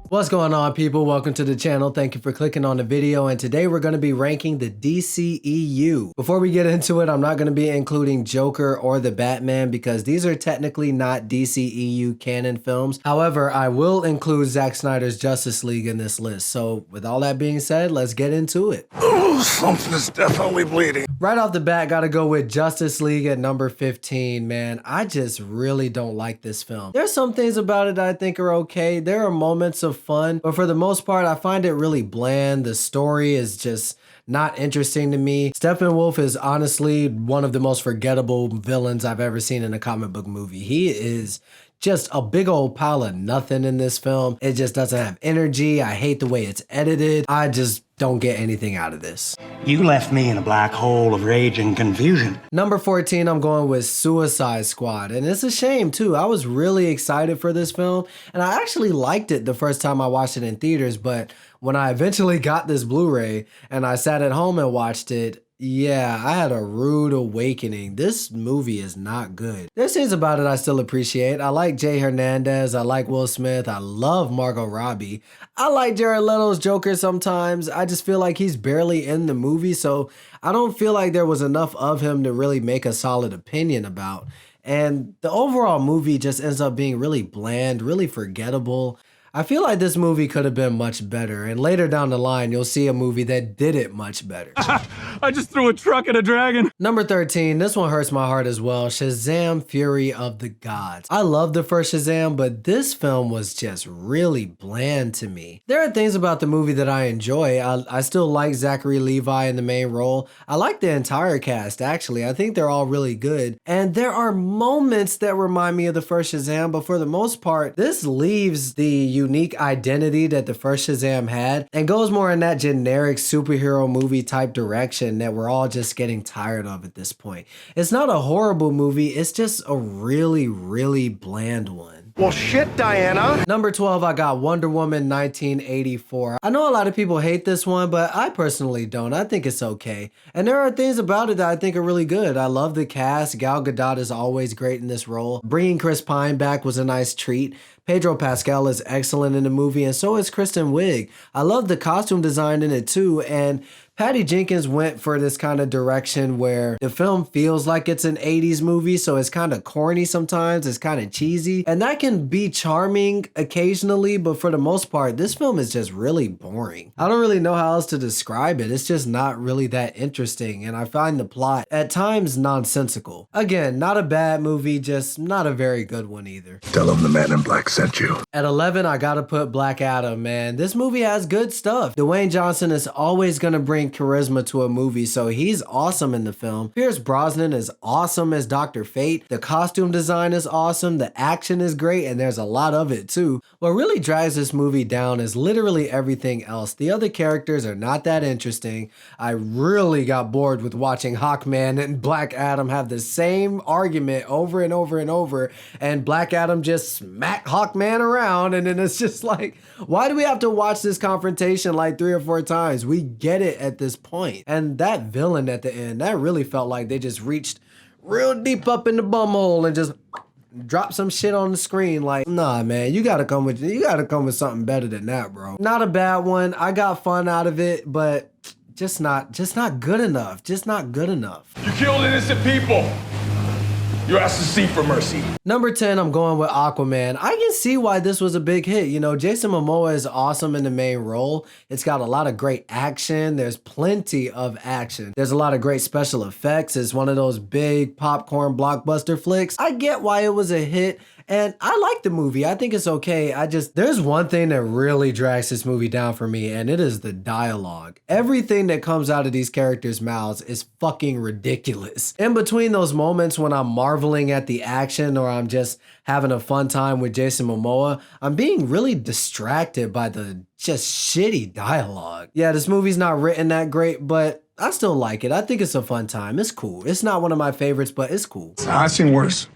What's going on, people? Welcome to the channel. Thank you for clicking on the video, and today we're going to be ranking the DCEU. Before we get into it, I'm not going to be including Joker or the Batman because these are technically not DCEU canon films. However, I will include Zack Snyder's Justice League in this list. So with all that being said, let's get into it. Oh, something is definitely bleeding. Right off the bat, gotta go with Justice League at number 15, man. I just really don't like this film. There's some things about it that I think are okay. There are moments of fun, but for the most part, I find it really bland. The story is just not interesting to me. Steppenwolf is honestly one of the most forgettable villains I've ever seen in a comic book movie. He is just a big old pile of nothing in this film. It just doesn't have energy. I hate the way it's edited. I just don't get anything out of this. You left me in a black hole of rage and confusion. Number 14, I'm going with Suicide Squad. And it's a shame too. I was really excited for this film and I actually liked it the first time I watched it in theaters. But when I eventually got this Blu-ray and I sat at home and watched it, yeah, I had a rude awakening. This movie is not good. There's things about it I still appreciate. I like Jay Hernandez. I like Will Smith. I love Margot Robbie. I like Jared Leto's Joker sometimes. I just feel like he's barely in the movie, so I don't feel like there was enough of him to really make a solid opinion about. And the overall movie just ends up being really bland, really forgettable. I feel like this movie could have been much better, and later down the line, you'll see a movie that did it much better. I just threw a truck at a dragon. Number 13, this one hurts my heart as well, Shazam! Fury of the Gods. I love the first Shazam, but this film was just really bland to me. There are things about the movie that I enjoy. I still like Zachary Levi in the main role. I like the entire cast, actually. I think they're all really good. And there are moments that remind me of the first Shazam, but for the most part, this leaves the unique identity that the first Shazam had and goes more in that generic superhero movie type direction that we're all just getting tired of at this point. It's not a horrible movie, it's just a really, really bland one. Well, shit, Diana. Number 12, I got Wonder Woman 1984. I know a lot of people hate this one, but I personally don't. I think it's okay. And there are things about it that I think are really good. I love the cast. Gal Gadot is always great in this role. Bringing Chris Pine back was a nice treat. Pedro Pascal is excellent in the movie, and so is Kristen Wiig. I love the costume design in it too, and Patty Jenkins went for this kind of direction where the film feels like it's an 80s movie, so it's kind of corny sometimes, it's kind of cheesy, and that can be charming occasionally, but for the most part, this film is just really boring. I don't really know how else to describe it. It's just not really that interesting, and I find the plot at times nonsensical. Again, not a bad movie, just not a very good one either. Tell him the man in black sent you. At 11, I gotta put Black Adam, man. This movie has good stuff. Dwayne Johnson is always gonna bring charisma to a movie, so he's awesome in the film. Pierce Brosnan is awesome as Dr. Fate. The costume design is awesome. The action is great, and there's a lot of it too. What really drags this movie down is literally everything else. The other characters are not that interesting. I really got bored with watching Hawkman and Black Adam have the same argument over and over and over, and Black Adam just smack Hawkman around, and then it's just like, why do we have to watch this confrontation like 3 or 4 times? We get it at this point. And that villain at the end, that really felt like they just reached real deep up in the bumhole and just drop some shit on the screen. Like, nah, man, you gotta come with something better than that, bro. Not a bad one. I got fun out of it, but just not good enough. Just not good enough. You killed innocent people. You asked to see for mercy. Number 10, I'm going with Aquaman. I can see why this was a big hit. You know, Jason Momoa is awesome in the main role. It's got a lot of great action. There's plenty of action. There's a lot of great special effects. It's one of those big popcorn blockbuster flicks. I get why it was a hit, and I like the movie. I think it's okay. There's one thing that really drags this movie down for me, and it is the dialogue. Everything that comes out of these characters' mouths is fucking ridiculous. In between those moments when I'm marveling at the action or I'm just having a fun time with Jason Momoa, I'm being really distracted by the just shitty dialogue. Yeah, this movie's not written that great, but I still like it. I think it's a fun time. It's cool. It's not one of my favorites, but it's cool. I've seen worse.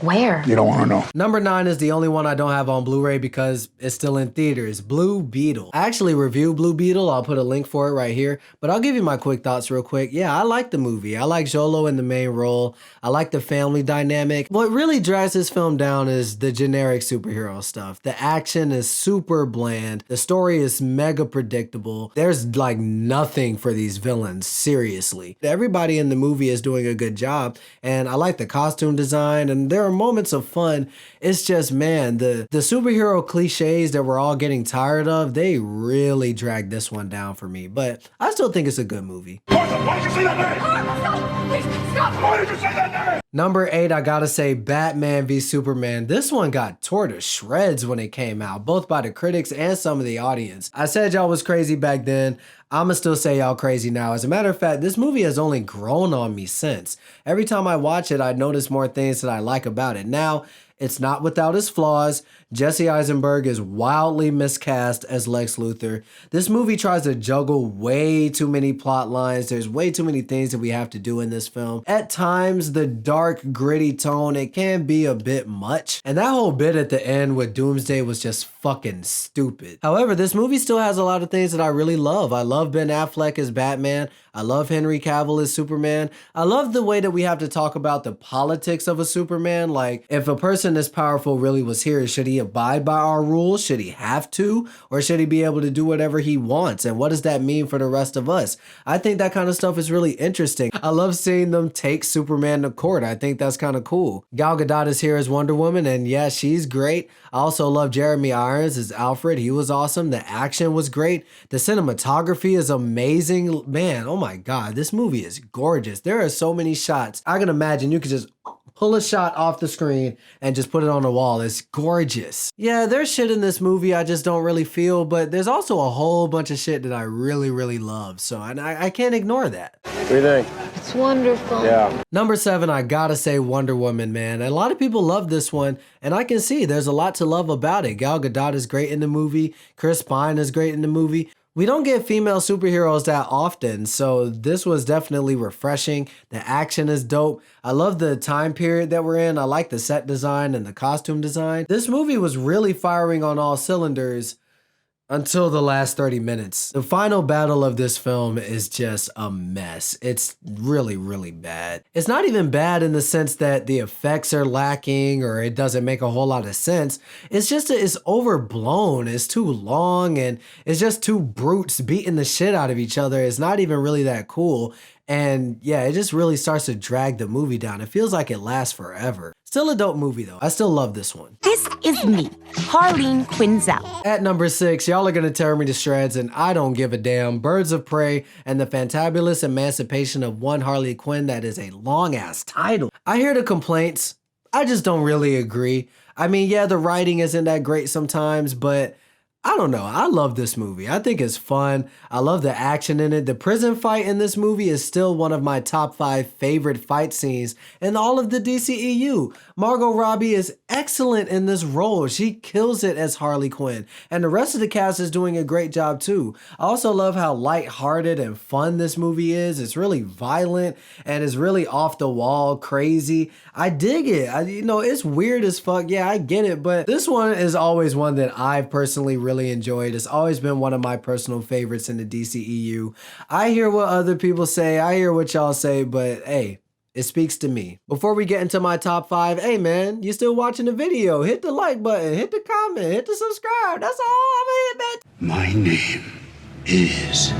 Where? You don't want to know. Number 9 is the only one I don't have on Blu-ray because it's still in theaters. Blue Beetle. I actually reviewed Blue Beetle. I'll put a link for it right here. But I'll give you my quick thoughts real quick. Yeah, I like the movie. I like Jolo in the main role. I like the family dynamic. What really drags this film down is the generic superhero stuff. The action is super bland. The story is mega predictable. There's like nothing for these villains, seriously. Everybody in the movie is doing a good job. And I like the costume design and there are moments of fun. It's just, man, the superhero cliches that we're all getting tired of, they really dragged this one down for me. But I still think it's a good movie. Martha, why did you say that name? Stop! Why did you say that name? Number 8, I gotta say Batman v Superman. This one got tore to shreds when it came out, both by the critics and some of the audience. I said y'all was crazy back then. I'ma still say y'all crazy now. As a matter of fact, this movie has only grown on me since. Every time I watch it, I notice more things that I like about it. Now, it's not without its flaws. Jesse Eisenberg is wildly miscast as Lex Luthor. This movie tries to juggle way too many plot lines. There's way too many things that we have to do in this film. At times, the dark, gritty tone, it can be a bit much. And that whole bit at the end with Doomsday was just fucking stupid. However, this movie still has a lot of things that I really love. I love Ben Affleck as Batman. I love Henry Cavill as Superman. I love the way that we have to talk about the politics of a Superman. Like, if a person this powerful really was here, should he abide by our rules? Should he have to? Or should he be able to do whatever he wants? And what does that mean for the rest of us? I think that kind of stuff is really interesting. I love seeing them take Superman to court. I think that's kind of cool. Gal Gadot is here as Wonder Woman, and yeah, she's great. I also love Jeremy Irons as Alfred. He was awesome. The action was great. The cinematography is amazing. Man, oh my God, this movie is gorgeous. There are so many shots. I can imagine you could just pull a shot off the screen and just put it on the wall. It's gorgeous. Yeah, there's shit in this movie I just don't really feel, but there's also a whole bunch of shit that I really, really love. So I can't ignore that. What do you think? It's wonderful. Yeah. Number 7, I gotta say Wonder Woman, man. A lot of people love this one, and I can see there's a lot to love about it. Gal Gadot is great in the movie. Chris Pine is great in the movie. We don't get female superheroes that often, so this was definitely refreshing. The action is dope. I love the time period that we're in. I like the set design and the costume design. This movie was really firing on all cylinders until the last 30 minutes. The final battle of this film is just a mess. It's really, really bad. It's not even bad in the sense that the effects are lacking or it doesn't make a whole lot of sense. It's just it's overblown. It's too long and it's just two brutes beating the shit out of each other. It's not even really that cool. And yeah, it just really starts to drag the movie down. It feels like it lasts forever. Still a dope movie though. I still love this one. This is me, Harleen Quinzel. At number 6, y'all are gonna tear me to shreds and I don't give a damn. Birds of Prey and the Fantabulous Emancipation of One Harley Quinn. That is a long ass title. I hear the complaints. I just don't really agree. I mean, yeah, the writing isn't that great sometimes, but I don't know. I love this movie. I think it's fun. I love the action in it. The prison fight in this movie is still one of my top 5 favorite fight scenes in all of the DCEU. Margot Robbie is excellent in this role. She kills it as Harley Quinn. And the rest of the cast is doing a great job too. I also love how lighthearted and fun this movie is. It's really violent and it's really off the wall, crazy. I dig it. It's weird as fuck. Yeah, I get it. But this one is always one that I've personally really enjoyed. It's always been one of my personal favorites in the DCEU. I hear what other people say. I hear what y'all say, but hey, it speaks to me. Before we get into my top 5, hey man, you still watching the video? Hit the like button, hit the comment, hit the subscribe. That's all I'm gonna hit, man. My name is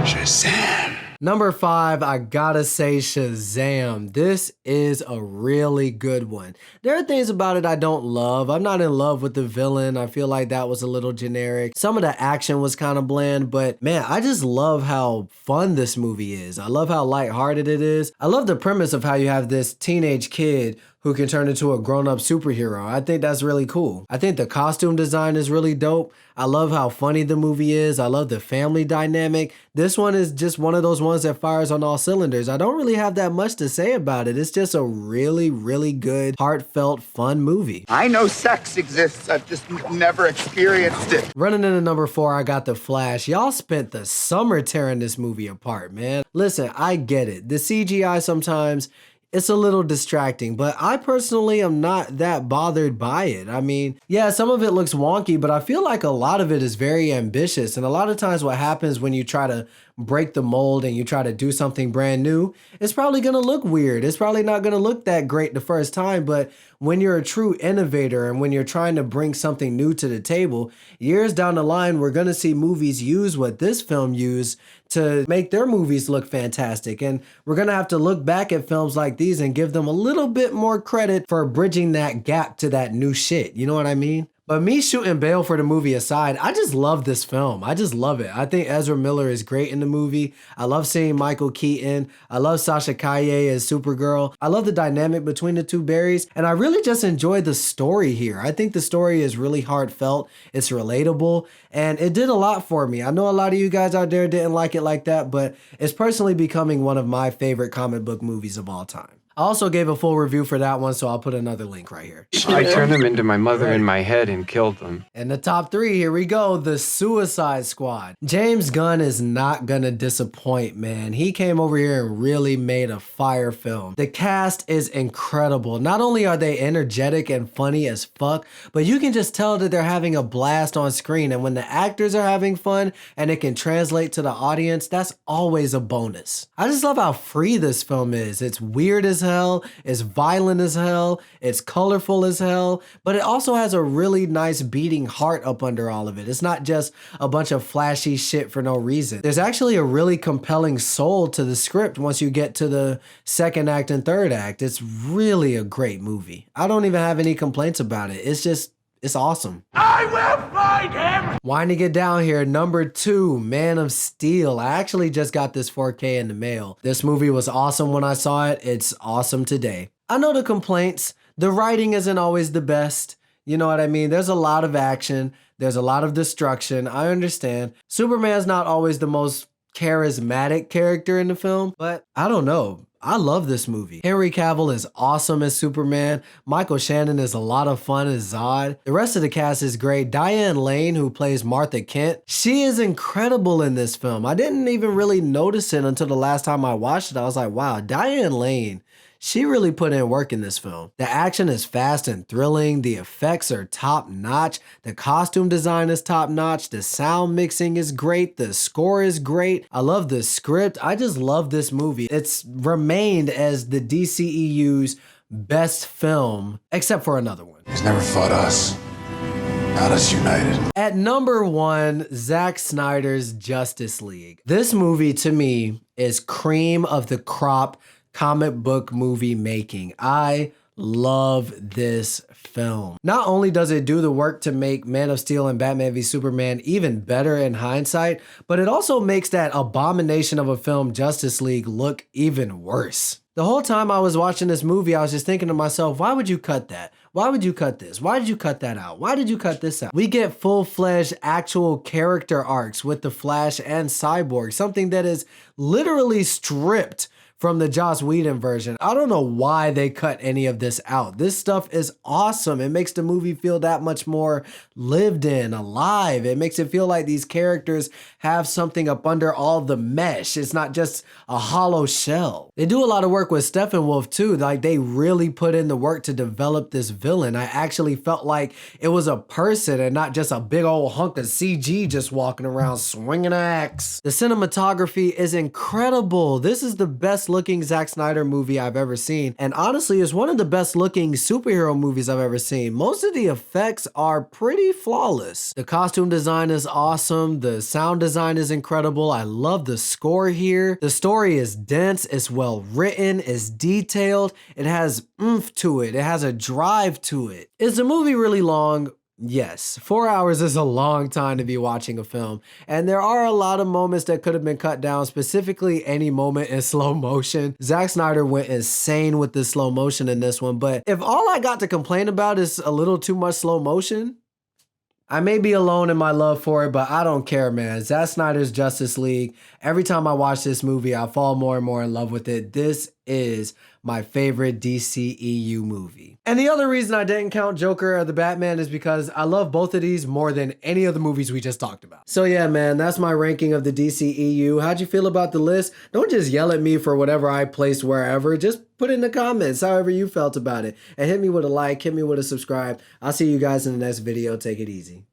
Shazam. Number 5, I gotta say Shazam. This is a really good one. There are things about it I don't love. I'm not in love with the villain. I feel like that was a little generic. Some of the action was kind of bland, but man, I just love how fun this movie is. I love how lighthearted it is. I love the premise of how you have this teenage kid who can turn into a grown-up superhero. I think that's really cool. I think the costume design is really dope. I love how funny the movie is. I love the family dynamic. This one is just one of those ones that fires on all cylinders. I don't really have that much to say about it. It's just a really, really good, heartfelt, fun movie. I know sex exists. I've just never experienced it. Running into number 4, I got The Flash. Y'all spent the summer tearing this movie apart, man. Listen, I get it. The CGI sometimes, it's a little distracting, but I personally am not that bothered by it. I mean, yeah, some of it looks wonky, but I feel like a lot of it is very ambitious. And a lot of times what happens when you try to break the mold and you try to do something brand new, it's probably gonna look weird. It's probably not gonna look that great the first time, but when you're a true innovator and when you're trying to bring something new to the table, years down the line, we're gonna see movies use what this film used to make their movies look fantastic. And we're gonna have to look back at films like these and give them a little bit more credit for bridging that gap to that new shit. You know what I mean? But me shooting Bale for the movie aside, I just love this film. I just love it. I think Ezra Miller is great in the movie. I love seeing Michael Keaton. I love Sasha Calle as Supergirl. I love the dynamic between the two Barrys. And I really just enjoy the story here. I think the story is really heartfelt. It's relatable. And it did a lot for me. I know a lot of you guys out there didn't like it like that, but it's personally becoming one of my favorite comic book movies of all time. I also gave a full review for that one, so I'll put another link right here. I turned them into my mother in my head and killed them. And the top three, here we go, The Suicide Squad. James Gunn is not gonna disappoint, man. He came over here and really made a fire film. The cast is incredible. Not only are they energetic and funny as fuck, but you can just tell that they're having a blast on screen. And when the actors are having fun and it can translate to the audience, that's always a bonus. I just love how free this film is. It's weird as hell, it's violent as hell, it's colorful as hell, but it also has a really nice beating heart up under all of it. It's not just a bunch of flashy shit for no reason. There's actually a really compelling soul to the script once you get to the second act and third act. It's really a great movie. I don't even have any complaints about it. It's awesome. I will find him! Winding it down here, number 2, Man of Steel. I actually just got this 4K in the mail. This movie was awesome when I saw it. It's awesome today. I know the complaints. The writing isn't always the best. You know what I mean? There's a lot of action. There's a lot of destruction. I understand. Superman's not always the most charismatic character in the film, but I don't know. I love this movie. Henry Cavill is awesome as Superman. Michael Shannon is a lot of fun as Zod. The rest of the cast is great. Diane Lane, who plays Martha Kent, she is incredible in this film. I didn't even really notice it until the last time I watched it. I was like, wow, Diane Lane, she really put in work in this film. The action is fast and thrilling. The effects are top notch. The costume design is top notch. The sound mixing is great. The score is great. I love the script. I just love this movie. It's remained as the DCEU's best film, except for another one. He's never fought us. Not us united. At number 1, Zack Snyder's Justice League. This movie to me is cream of the crop comic book movie making. I love this film. Not only does it do the work to make Man of Steel and Batman v Superman even better in hindsight, but it also makes that abomination of a film Justice League look even worse. The whole time I was watching this movie, I was just thinking to myself, why would you cut that? Why would you cut this? Why did you cut that out? Why did you cut this out? We get full-fledged actual character arcs with the Flash and Cyborg, something that is literally stripped from the Joss Whedon version. I don't know why they cut any of this out. This stuff is awesome. It makes the movie feel that much more lived in, alive. It makes it feel like these characters have something up under all the mesh. It's not just a hollow shell. They do a lot of work with Steppenwolf too. Like, they really put in the work to develop this villain. I actually felt like it was a person and not just a big old hunk of CG just walking around swinging an axe. The cinematography is incredible. This is the best looking Zack Snyder movie I've ever seen, and honestly it's one of the best looking superhero movies I've ever seen. Most of the effects are pretty flawless. The costume design is awesome. The sound design is incredible. I love the score here. The story is dense, it's well written, it's detailed, it has oomph to it, it has a drive to it. Is the movie really long? Yes, 4 hours is a long time to be watching a film, and there are a lot of moments that could have been cut down, specifically any moment in slow motion. Zack Snyder went insane with the slow motion in this one, but if all I got to complain about is a little too much slow motion, I may be alone in my love for it, but I don't care, man. Zack Snyder's Justice League, every time I watch this movie, I fall more and more in love with it. This is my favorite DCEU movie. And the other reason I didn't count Joker or the Batman is because I love both of these more than any of the movies we just talked about. So yeah, man, that's my ranking of the DCEU. How'd you feel about the list? Don't just yell at me for whatever I placed wherever. Just put it in the comments however you felt about it. And hit me with a like, hit me with a subscribe. I'll see you guys in the next video. Take it easy.